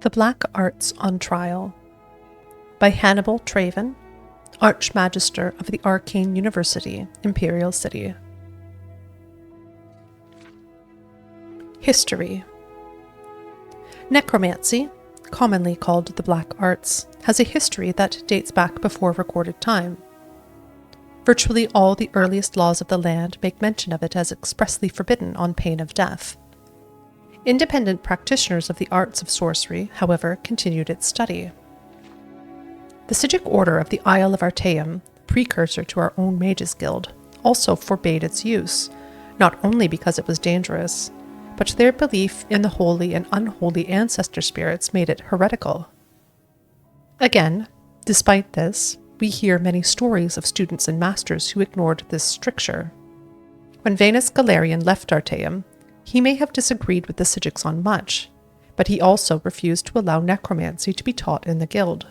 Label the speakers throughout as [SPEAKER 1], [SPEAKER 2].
[SPEAKER 1] The Black Arts on Trial by Hannibal Traven, Archmagister of the Arcane University, Imperial City. History. Necromancy, commonly called the Black Arts, has a history that dates back before recorded time. Virtually all the earliest laws of the land make mention of it as expressly forbidden on pain of death. Independent practitioners of the arts of sorcery, however, continued its study. The Psijic Order of the Isle of Artaeum, precursor to our own Mages Guild, also forbade its use, not only because it was dangerous, but their belief in the holy and unholy ancestor spirits made it heretical. Again, despite this, we hear many stories of students and masters who ignored this stricture. When Venus Galerian left Artaeum, he may have disagreed with the Psijics on much, but he also refused to allow necromancy to be taught in the guild.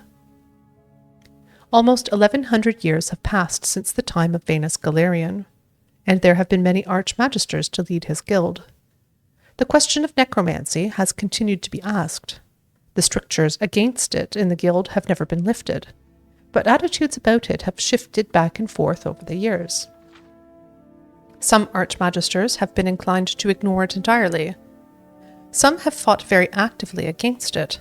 [SPEAKER 1] Almost 1100 years have passed since the time of Venus Galerian, and there have been many archmagisters to lead his guild. The question of necromancy has continued to be asked. The strictures against it in the guild have never been lifted, but attitudes about it have shifted back and forth over the years. Some archmagisters have been inclined to ignore it entirely. Some have fought very actively against it,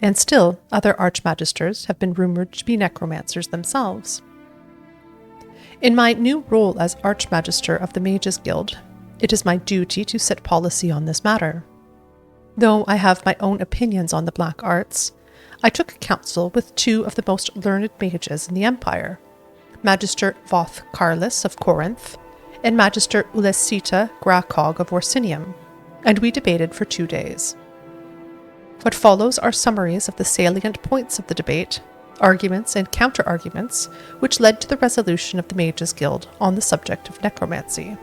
[SPEAKER 1] and still other archmagisters have been rumored to be necromancers themselves. In my new role as Archmagister of the Mages Guild, it is my duty to set policy on this matter. Though I have my own opinions on the Black Arts, I took counsel with two of the most learned mages in the Empire, Magister Voth Carlus of Corinth and Magister Ulesita Gracog of Orsinium, and we debated for 2 days. What follows are summaries of the salient points of the debate, arguments and counter-arguments, which led to the resolution of the Mages Guild on the subject of necromancy.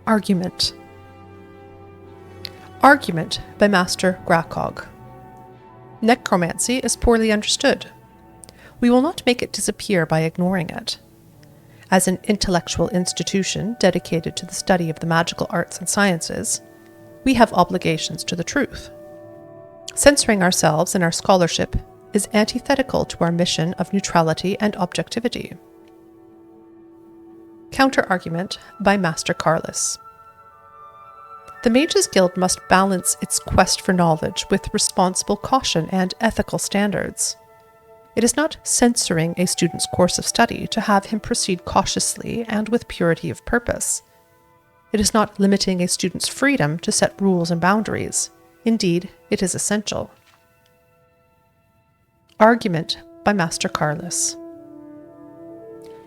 [SPEAKER 1] Argument. Argument by Master Gracog. Necromancy is poorly understood. We will not make it disappear by ignoring it. As an intellectual institution dedicated to the study of the magical arts and sciences, we have obligations to the truth. Censoring ourselves in our scholarship is antithetical to our mission of neutrality and objectivity. Counter-argument by Master Carlus. The Mages Guild must balance its quest for knowledge with responsible caution and ethical standards. It is not censoring a student's course of study to have him proceed cautiously and with purity of purpose. It is not limiting a student's freedom to set rules and boundaries. Indeed, it is essential. Argument by Master Carlus.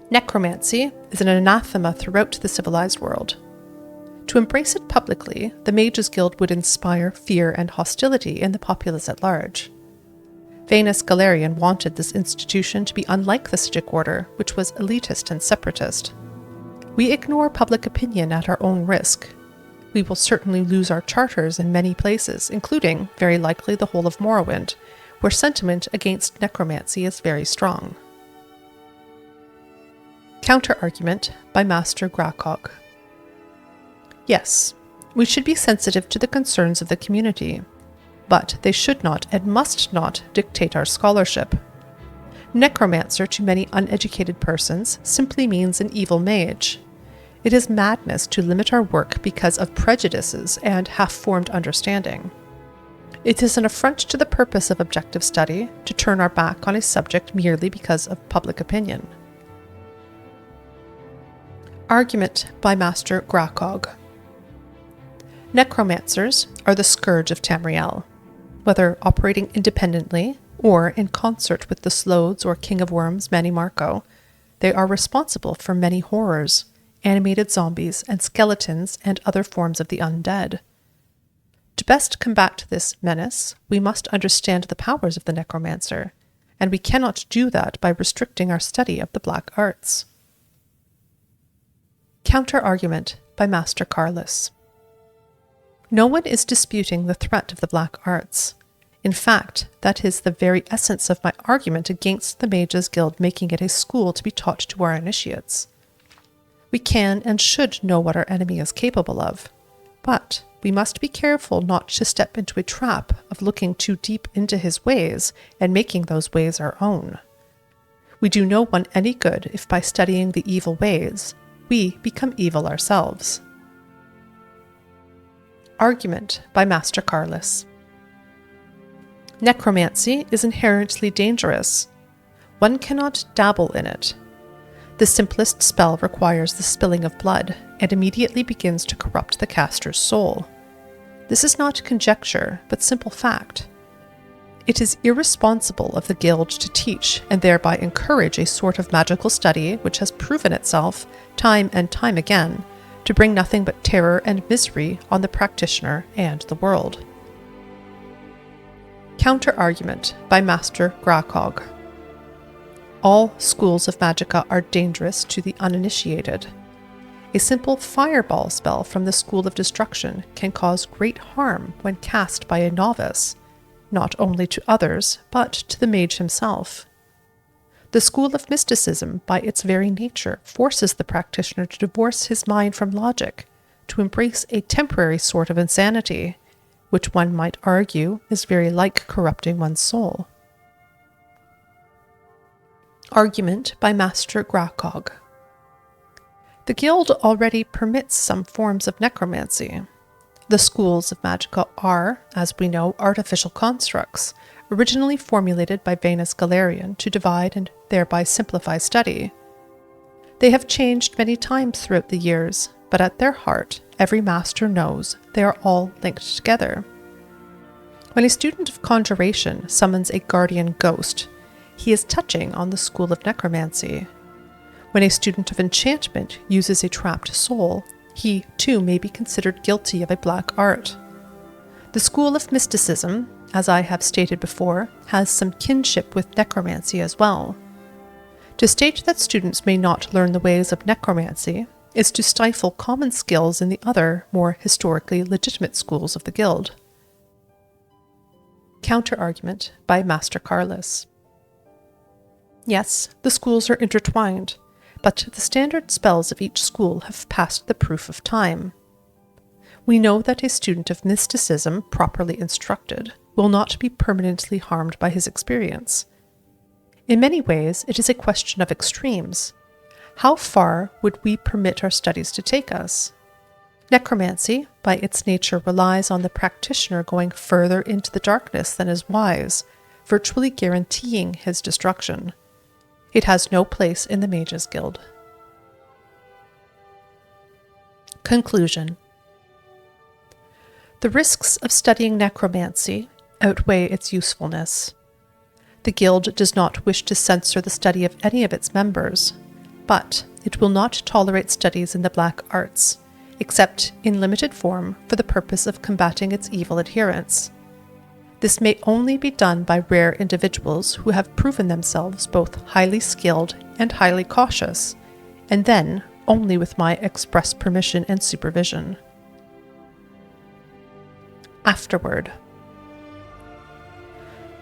[SPEAKER 1] Necromancy is an anathema throughout the civilized world. To embrace it publicly, the Mages Guild would inspire fear and hostility in the populace at large. Venus Galerian wanted this institution to be unlike the Psijic Order, which was elitist and separatist. We ignore public opinion at our own risk. We will certainly lose our charters in many places, including, very likely, the whole of Morrowind, where sentiment against necromancy is very strong. Counter-argument by Master Gracog. Yes, we should be sensitive to the concerns of the community, but they should not and must not dictate our scholarship. Necromancer to many uneducated persons simply means an evil mage. It is madness to limit our work because of prejudices and half-formed understanding. It is an affront to the purpose of objective study to turn our back on a subject merely because of public opinion. Argument by Master Gracog. Necromancers are the scourge of Tamriel. Whether operating independently or in concert with the Slodes or King of Worms Manny Marco, they are responsible for many horrors, animated zombies and skeletons and other forms of the undead. To best combat this menace, we must understand the powers of the necromancer, and we cannot do that by restricting our study of the Black Arts. Counter-argument by Master Carlus. No one is disputing the threat of the Black Arts. In fact, that is the very essence of my argument against the Mages Guild making it a school to be taught to our initiates. We can and should know what our enemy is capable of, But we must be careful not to step into a trap of looking too deep into his ways and making those ways our own. We do no one any good if by studying the evil ways, we become evil ourselves. Argument by Master Carlos. Necromancy is inherently dangerous. One cannot dabble in it. The simplest spell requires the spilling of blood and immediately begins to corrupt the caster's soul. This is not conjecture, but simple fact. It is irresponsible of the guild to teach and thereby encourage a sort of magical study which has proven itself, time and time again, to bring nothing but terror and misery on the practitioner and the world. Counter-argument by Master Grakog. All schools of magicka are dangerous to the uninitiated. A simple fireball spell from the School of Destruction can cause great harm when cast by a novice, not only to others, but to the mage himself. The School of Mysticism, by its very nature, forces the practitioner to divorce his mind from logic, to embrace a temporary sort of insanity, which one might argue is very like corrupting one's soul. Argument by Master Grakog. The guild already permits some forms of necromancy. The schools of magicka are, as we know, artificial constructs, originally formulated by Venus Galerian to divide and thereby simplify study. They have changed many times throughout the years, but at their heart, every master knows they are all linked together. When a student of conjuration summons a guardian ghost, he is touching on the school of necromancy. When a student of enchantment uses a trapped soul, he too may be considered guilty of a black art. The school of mysticism, as I have stated before, has some kinship with necromancy as well. To state that students may not learn the ways of necromancy is to stifle common skills in the other, more historically legitimate schools of the guild. Counter-argument by Master Carlos. Yes, the schools are intertwined, but the standard spells of each school have passed the proof of time. We know that a student of mysticism, properly instructed, will not be permanently harmed by his experience. In many ways, it is a question of extremes. How far would we permit our studies to take us? Necromancy, by its nature, relies on the practitioner going further into the darkness than is wise, virtually guaranteeing his destruction. It has no place in the Mages Guild. Conclusion. The risks of studying necromancy outweigh its usefulness. The guild does not wish to censor the study of any of its members, but it will not tolerate studies in the black arts, except in limited form for the purpose of combating its evil adherents. This may only be done by rare individuals who have proven themselves both highly skilled and highly cautious, and then only with my express permission and supervision. Afterward.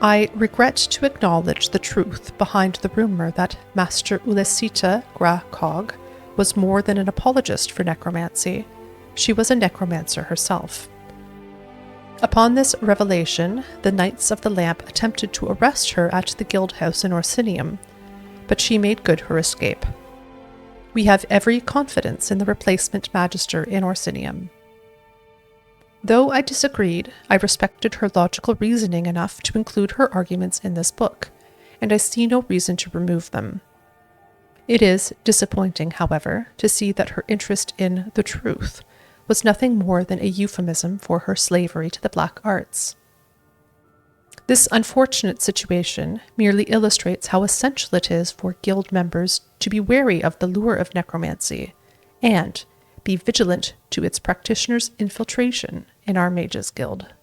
[SPEAKER 1] I regret to acknowledge the truth behind the rumor that Master Ulesita Grakog was more than an apologist for necromancy. She was a necromancer herself. Upon this revelation, the Knights of the Lamp attempted to arrest her at the guild house in Orsinium, but she made good her escape. We have every confidence in the replacement magister in Orsinium. Though I disagreed, I respected her logical reasoning enough to include her arguments in this book, and I see no reason to remove them. It is disappointing, however, to see that her interest in the truth was nothing more than a euphemism for her slavery to the black arts. This unfortunate situation merely illustrates how essential it is for guild members to be wary of the lure of necromancy and be vigilant to its practitioners' infiltration in our Mages Guild.